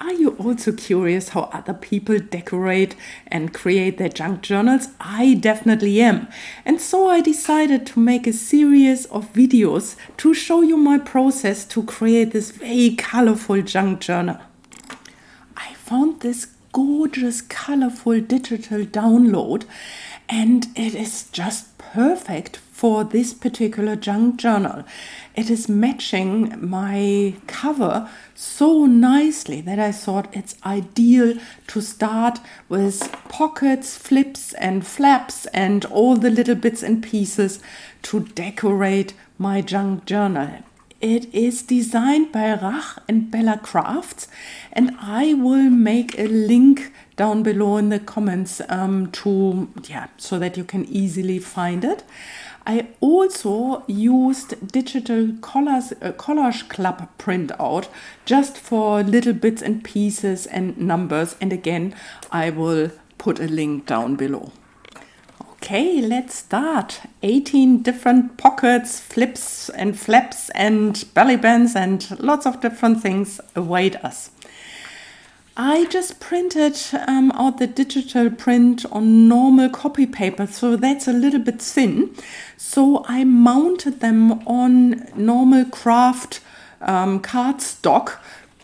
Are you also curious how other people decorate and create their junk journals? I definitely am. And so I decided to make a series of videos to show you my process to create this very colorful junk journal. I found this gorgeous, colorful digital download, and it is just perfect for this particular junk journal. It is matching my cover so nicely that I thought it's ideal to start with pockets, flips and flaps and all the little bits and pieces to decorate my junk journal. It is designed by Rach and Bella Crafts, and I will make a link down below in the comments so that you can easily find it. I also used digital Collage Club printout just for little bits and pieces and numbers, and again I will put a link down below. Okay, let's start. 18 different pockets, flips and flaps and belly bands and lots of different things await us. I just printed out the digital print on normal copy paper, so that's a little bit thin. So I mounted them on normal craft cardstock,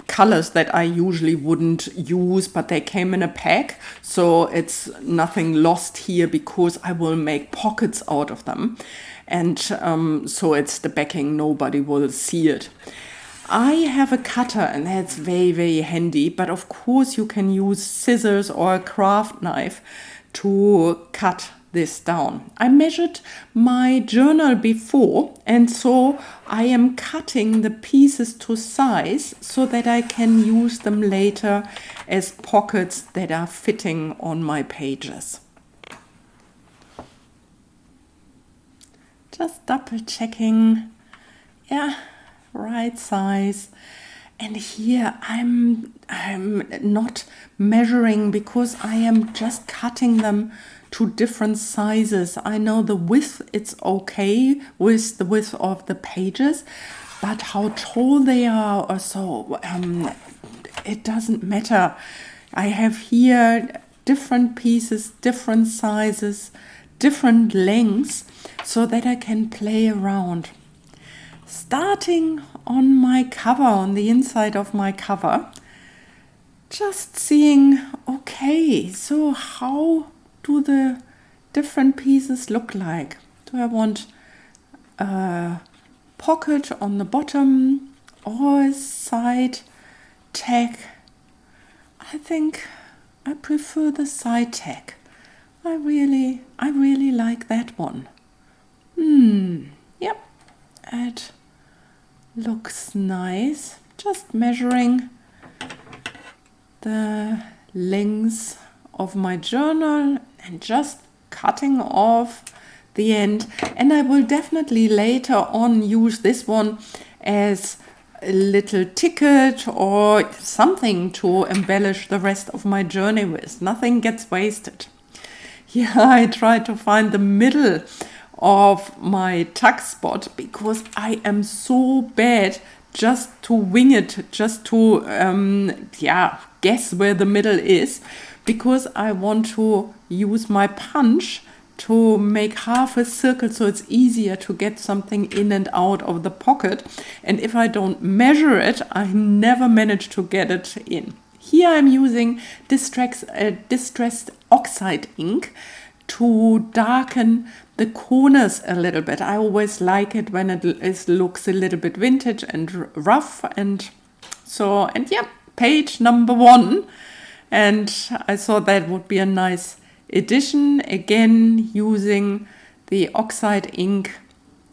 colors that I usually wouldn't use, but they came in a pack, so it's nothing lost here because I will make pockets out of them, and so it's the backing, nobody will see it. I have a cutter, and that's very, very handy, but of course you can use scissors or a craft knife to cut this down. I measured my journal before, and so I am cutting the pieces to size so that I can use them later as pockets that are fitting on my pages. Just double checking. Yeah, right size. And here I'm not measuring because I am just cutting them to different sizes. I know the width, it's okay with the width of the pages, but how tall they are or so, it doesn't matter. I have here different pieces, different sizes, different lengths, so that I can play around. Starting on my cover, on the inside of my cover, just seeing, okay, so how do the different pieces look like? Do I want a pocket on the bottom or a side tag? I think I prefer the side tag. I really like that one. Yep, it looks nice. Just measuring the length of my journal and just cutting off the end. And I will definitely later on use this one as a little ticket or something to embellish the rest of my journey with. Nothing gets wasted. Yeah, I try to find the middle of my tuck spot because I am so bad just to wing it, just to guess where the middle is, because I want to use my punch to make half a circle so it's easier to get something in and out of the pocket. And if I don't measure it, I never manage to get it in. Here I'm using distressed oxide ink to darken the corners a little bit. I always like it when it looks a little bit vintage and rough, and page number 1. And I thought that would be a nice addition. Again, using the oxide ink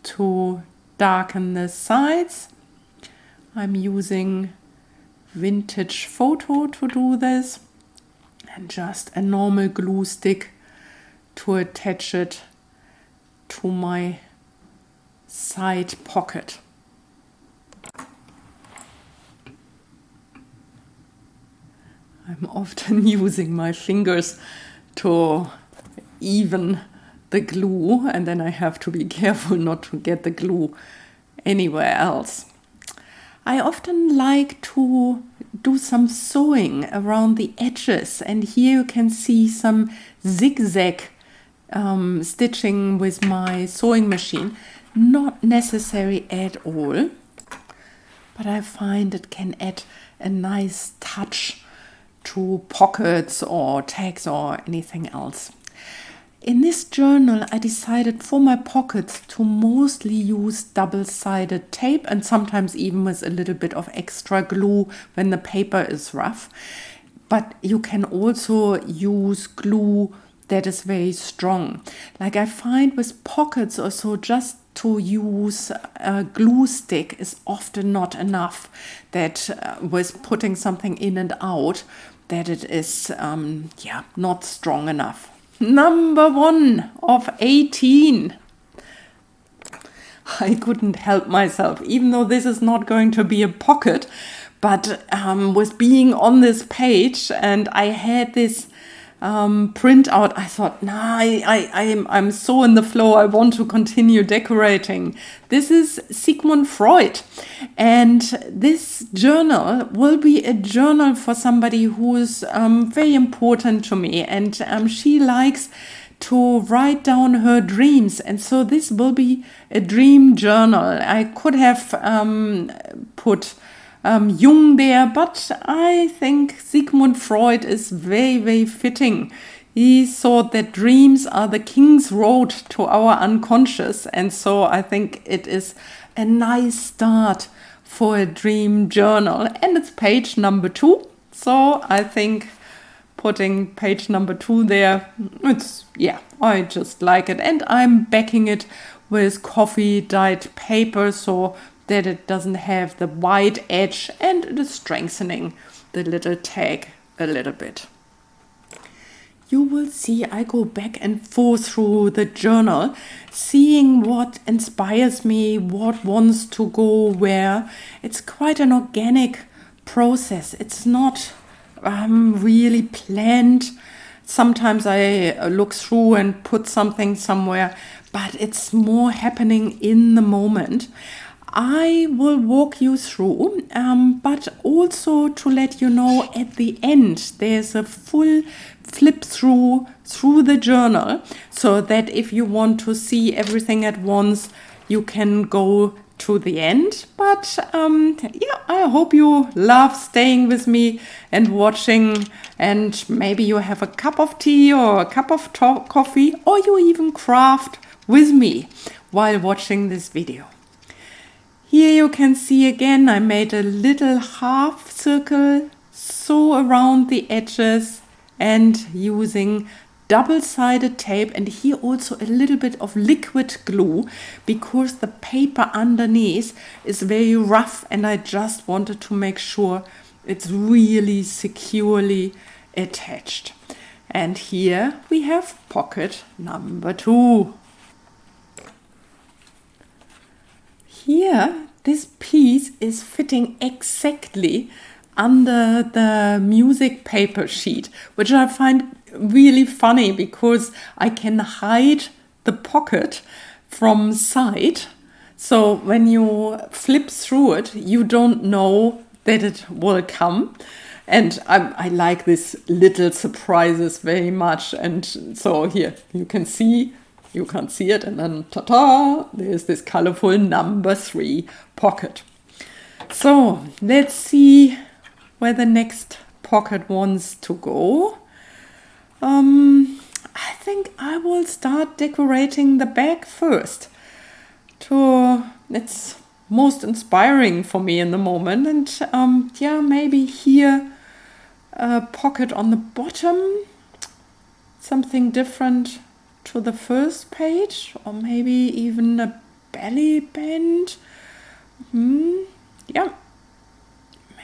to darken the sides. I'm using Vintage Photo to do this, and just a normal glue stick to attach it to my side pocket. I'm often using my fingers to even the glue, and then I have to be careful not to get the glue anywhere else. I often like to do some sewing around the edges, and here you can see some zigzag stitching with my sewing machine. Not necessary at all, but I find it can add a nice touch to pockets or tags or anything else. In this journal, I decided for my pockets to mostly use double-sided tape, and sometimes even with a little bit of extra glue when the paper is rough. But you can also use glue that is very strong. Like I find with pockets or so, just to use a glue stick is often not enough. That with putting something in and out, that it is not strong enough. Number 1 of 18. I couldn't help myself, even though this is not going to be a pocket, but with being on this page and I had this printout, I thought, I'm so in the flow, I want to continue decorating. This is Sigmund Freud, and this journal will be a journal for somebody who's very important to me, and she likes to write down her dreams, and so this will be a dream journal. I could have put Jung there, but I think Sigmund Freud is very, very fitting. He thought that dreams are the king's road to our unconscious, and so I think it is a nice start for a dream journal, and it's page number 2, so I think putting page number 2 there, I just like it, and I'm backing it with coffee dyed paper so that it doesn't have the white edge, and it is strengthening the little tag a little bit. You will see I go back and forth through the journal, seeing what inspires me, what wants to go where. It's quite an organic process. It's not really planned. Sometimes I look through and put something somewhere, but it's more happening in the moment. I will walk you through, but also to let you know at the end there's a full flip through the journal, so that if you want to see everything at once, you can go to the end. But I hope you love staying with me and watching, and maybe you have a cup of tea or a cup of coffee, or you even craft with me while watching this video. Here you can see again I made a little half circle, sew around the edges and using double-sided tape, and here also a little bit of liquid glue because the paper underneath is very rough and I just wanted to make sure it's really securely attached. And here we have pocket number 2. Here, this piece is fitting exactly under the music paper sheet, which I find really funny because I can hide the pocket from sight. So when you flip through it, you don't know that it will come. And I like these little surprises very much. And so here you can see, you can't see it, and then ta-ta, there's this colorful number 3 pocket. So let's see where the next pocket wants to go. I think I will start decorating the bag first. It's most inspiring for me in the moment, and maybe here a pocket on the bottom, something different to the first page, or maybe even a belly band.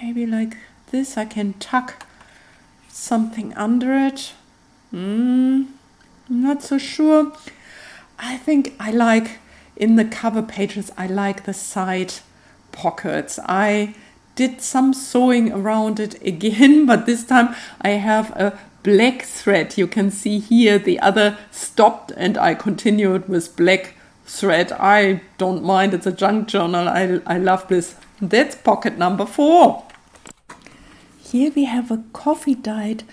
Maybe like this. I can tuck something under it. Not so sure. I think I like in the cover pages, I like the side pockets. I did some sewing around it again, but this time I have a black thread. You can see here the other stopped and I continued with black thread. I don't mind, it's a junk journal. I love this. That's pocket number 4. here we have a coffee dyed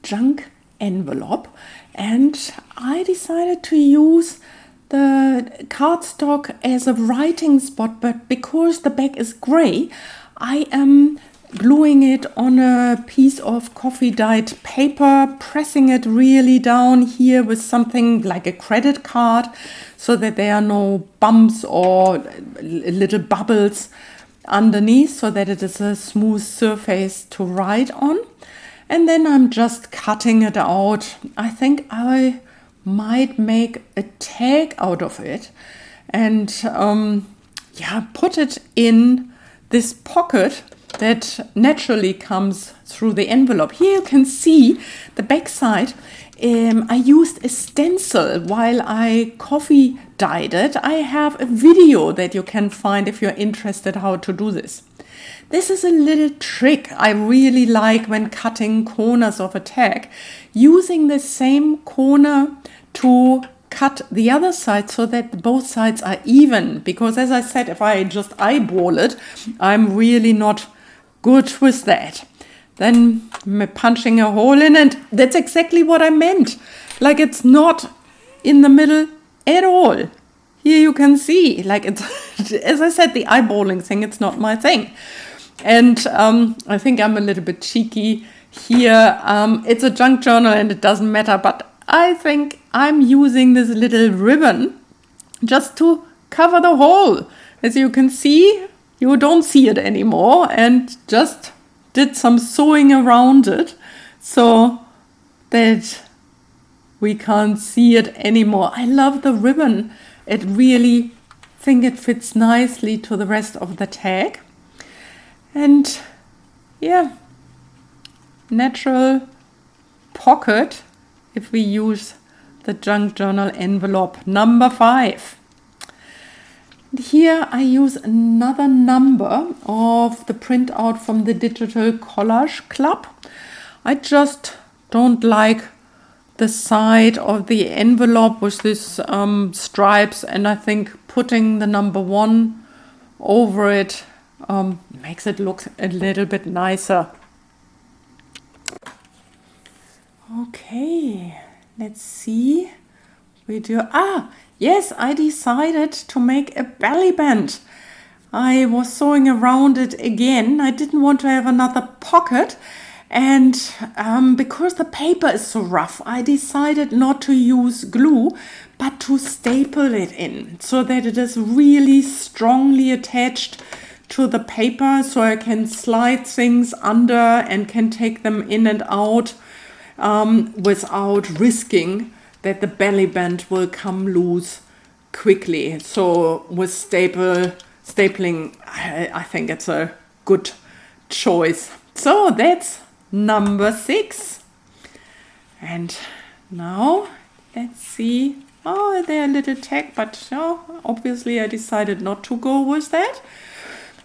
junk envelope, and I decided to use the cardstock as a writing spot, but because the back is gray, I am gluing it on a piece of coffee dyed paper, pressing it really down here with something like a credit card so that there are no bumps or little bubbles underneath, so that it is a smooth surface to write on. And then I'm just cutting it out. I think I might make a tag out of it and put it in this pocket that naturally comes through the envelope. Here you can see the back side. I used a stencil while I coffee dyed it. I have a video that you can find if you're interested how to do this. This is a little trick I really like when cutting corners of a tag, using the same corner to cut the other side so that both sides are even. Because as I said, if I just eyeball it, I'm really not good with that. Then I'm punching a hole in, and that's exactly what I meant. Like, it's not in the middle at all. Here you can see, like, it's as I said, the eyeballing thing, it's not my thing. And I think I'm a little bit cheeky here. It's a junk journal and it doesn't matter, but I think I'm using this little ribbon just to cover the hole. As you can see, you don't see it anymore, and just did some sewing around it so that we can't see it anymore. I love the ribbon. It really think it fits nicely to the rest of the tag. And yeah, natural pocket if we use the junk journal envelope. Number 5. Here I use another number of the printout from the Digital Collage Club. I just don't like the side of the envelope with these stripes, and I think putting the number 1 over it makes it look a little bit nicer. Okay, let's see. Yes, I decided to make a belly band. I was sewing around it again. I didn't want to have another pocket. And because the paper is so rough, I decided not to use glue, but to staple it in so that it is really strongly attached to the paper, so I can slide things under and can take them in and out without risking that the belly band will come loose quickly. So with stapling, I think it's a good choice. So that's number 6. And now let's see. Oh, they're a little tag, but obviously I decided not to go with that.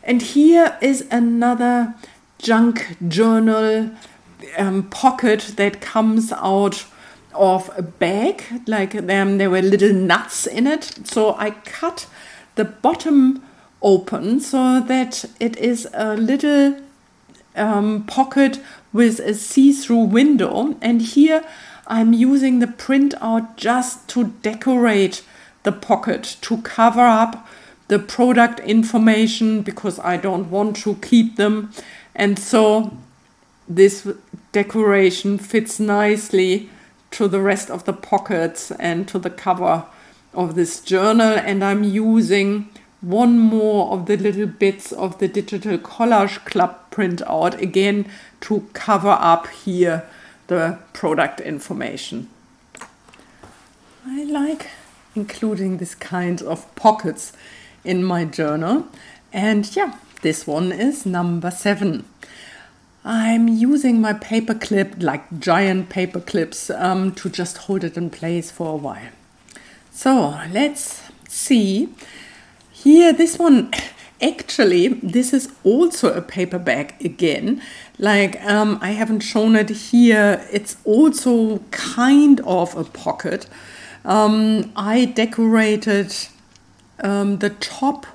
And here is another junk journal pocket that comes out of a bag. Like there were little nuts in it. So I cut the bottom open so that it is a little pocket with a see-through window. And here I'm using the printout just to decorate the pocket, to cover up the product information, because I don't want to keep them. And so this decoration fits nicely to the rest of the pockets and to the cover of this journal. And I'm using one more of the little bits of the Digital Collage Club printout again to cover up here the product information. I like including this kind of pockets in my journal. And yeah, this one is number 7. I'm using my paper clip, like giant paper clips, to just hold it in place for a while. So let's see. Here, this one, actually, this is also a paper bag again. Like, I haven't shown it here. It's also kind of a pocket. I decorated the top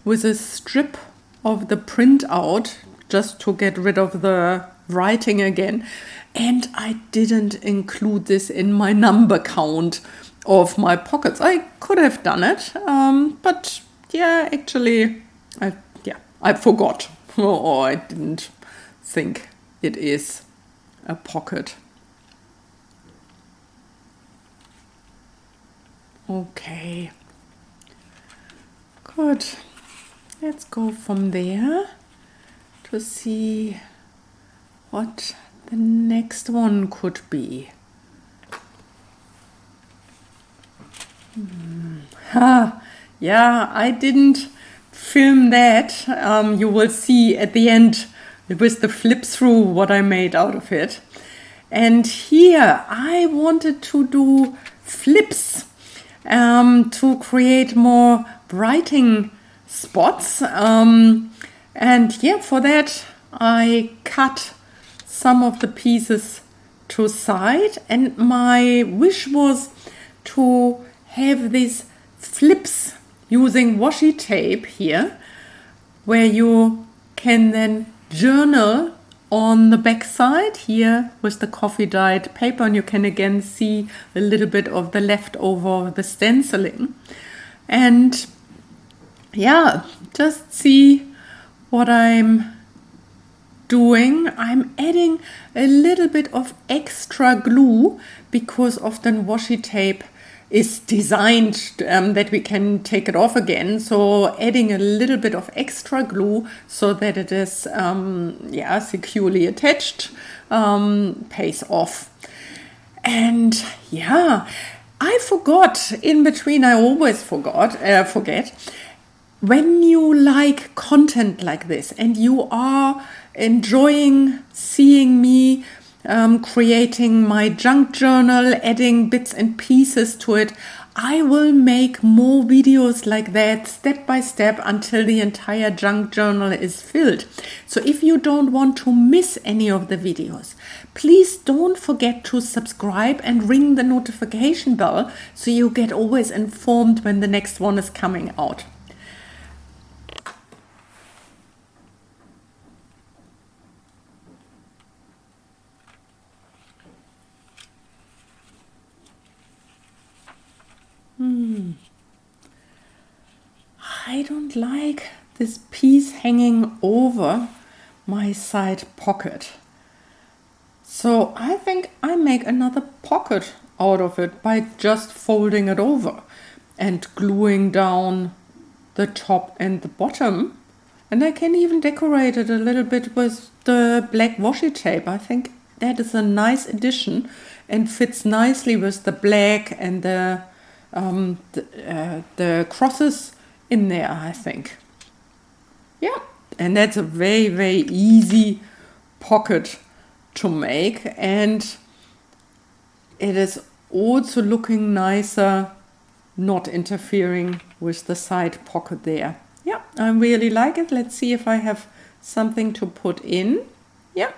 with a strip of the printout just to get rid of the writing again. And I didn't include this in my number count of my pockets. I could have done it, but yeah, actually, I forgot, or I didn't think it is a pocket. Okay, good. Let's go from there to see what the next one could be. Yeah, I didn't film that. You will see at the end with the flip through what I made out of it. And here I wanted to do flips to create more writing spots. And yeah, for that I cut some of the pieces to side, and my wish was to have these flips using washi tape here, where you can then journal on the back side here with the coffee dyed paper, and you can again see a little bit of the leftover, the stenciling. And yeah, just see what I'm doing. I'm adding a little bit of extra glue because often washi tape is designed that we can take it off again. So adding a little bit of extra glue so that it is securely attached pays off. And yeah, I forgot in between. I always forget. When you like content like this and you are enjoying seeing me creating my junk journal, adding bits and pieces to it, I will make more videos like that step by step until the entire junk journal is filled. So if you don't want to miss any of the videos, please don't forget to subscribe and ring the notification bell so you get always informed when the next one is coming out. I don't like this piece hanging over my side pocket. So I think I make another pocket out of it by just folding it over and gluing down the top and the bottom. And I can even decorate it a little bit with the black washi tape. I think that is a nice addition and fits nicely with the black and the crosses in there, I think. Yeah, and that's a very, very easy pocket to make, and it is also looking nicer, not interfering with the side pocket there. Yeah, I really like it. Let's see if I have something to put in. Yeah,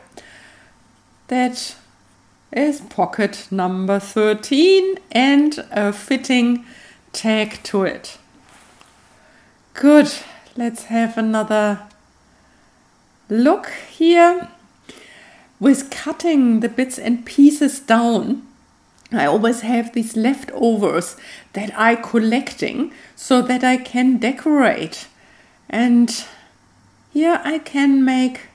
that is pocket number 13 and a fitting tag to it. Good, let's have another look here. With cutting the bits and pieces down, I always have these leftovers that I'm collecting so that I can decorate. And here I can make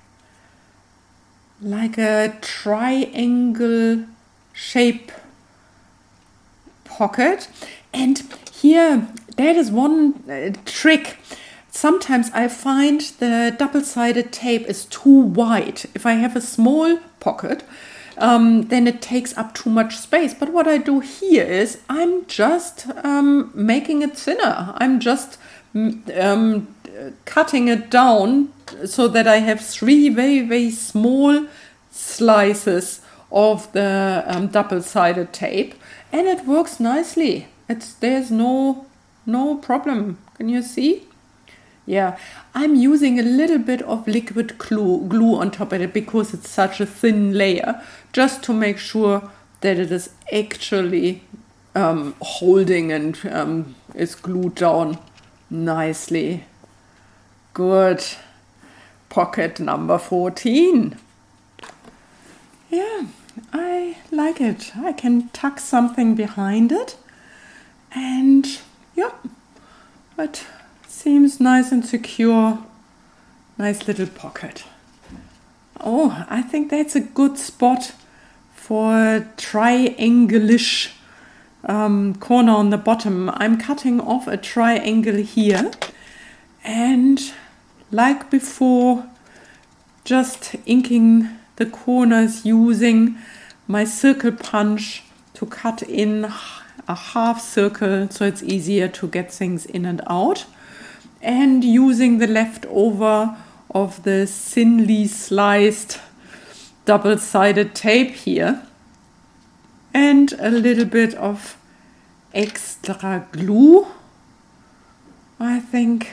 like a triangle shape pocket. And here, that is one trick. Sometimes I find the double-sided tape is too wide. If I have a small pocket, then it takes up too much space. But what I do here is I'm just making it thinner. I'm just cutting it down so that I have 3 very, very small slices of the double-sided tape, and it works nicely. There's no problem. Can you see? Yeah, I'm using a little bit of liquid glue on top of it because it's such a thin layer, just to make sure that it is actually holding and is glued down nicely. Good. Pocket number 14. I like it. I can tuck something behind it, and yeah, it seems nice and secure. Nice little pocket. Oh, I think that's a good spot for a triangle-ish corner on the bottom. I'm cutting off a triangle here, and like before, just inking the corners using my circle punch to cut in a half circle so it's easier to get things in and out, and using the leftover of the thinly sliced double-sided tape here and a little bit of extra glue, I think,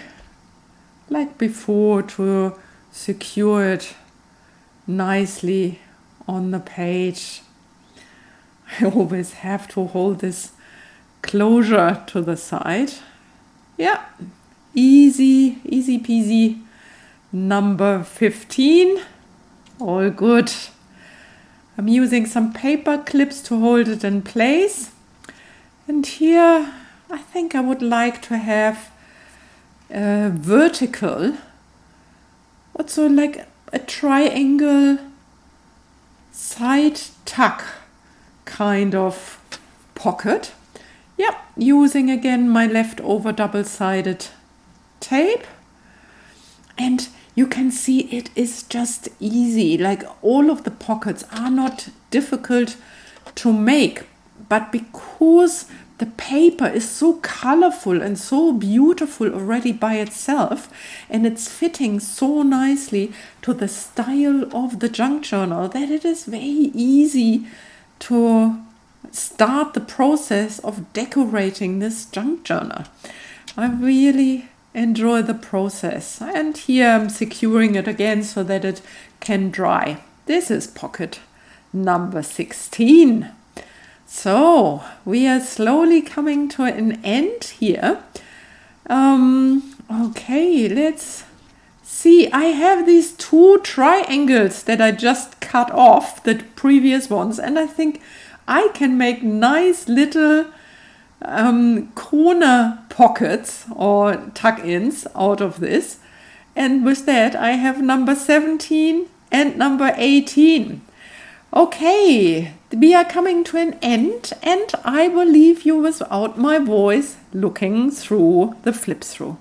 like before, to secure it nicely on the page. I always have to hold this closure to the side. Yeah, easy peasy. Number 15, all good. I'm using some paper clips to hold it in place. And here I think I would like to have a vertical, also like a triangle side tuck kind of pocket. Yeah, using again my leftover double-sided tape. And you can see it is just easy. Like, all of the pockets are not difficult to make, but because the paper is so colorful and so beautiful already by itself, and it's fitting so nicely to the style of the junk journal, that it is very easy to start the process of decorating this junk journal. I really enjoy the process, and here I'm securing it again so that it can dry. This is pocket number 16. So we are slowly coming to an end here. Okay, let's see. I have these 2 triangles that I just cut off, the previous ones, and I think I can make nice little corner pockets or tuck-ins out of this. And with that, I have number 17 and number 18. Okay, we are coming to an end, and I will leave you without my voice looking through the flip through.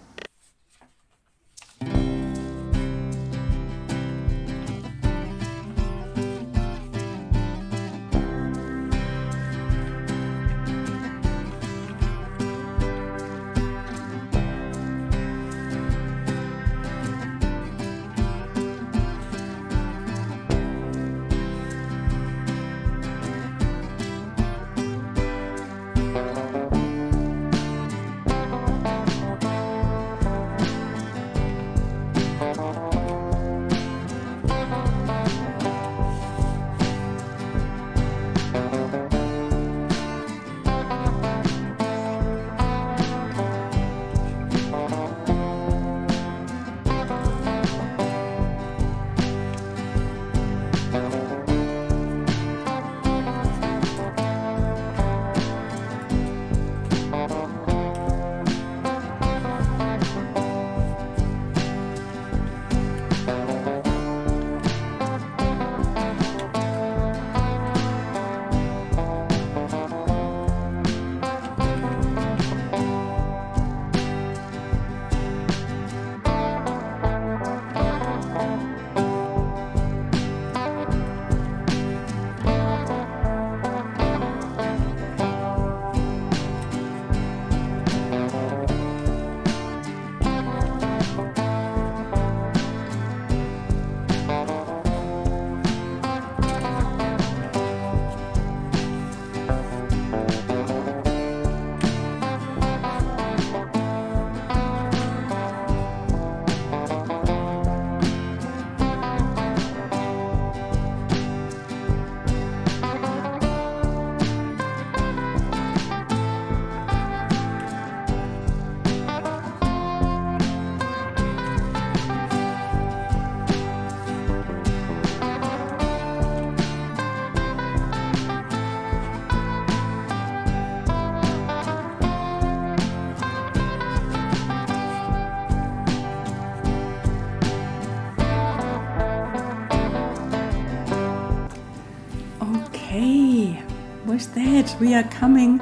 with that, we are coming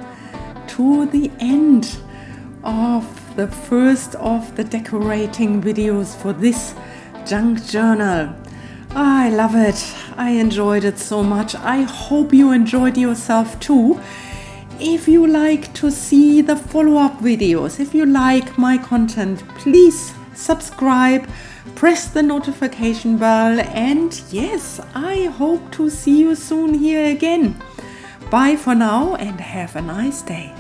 to the end of the first of the decorating videos for this junk journal. I love it. I enjoyed it so much. I hope you enjoyed yourself too. If you like to see the follow-up videos, if you like my content, please subscribe, press the notification bell, and yes, I hope to see you soon here again. Bye for now and have a nice day.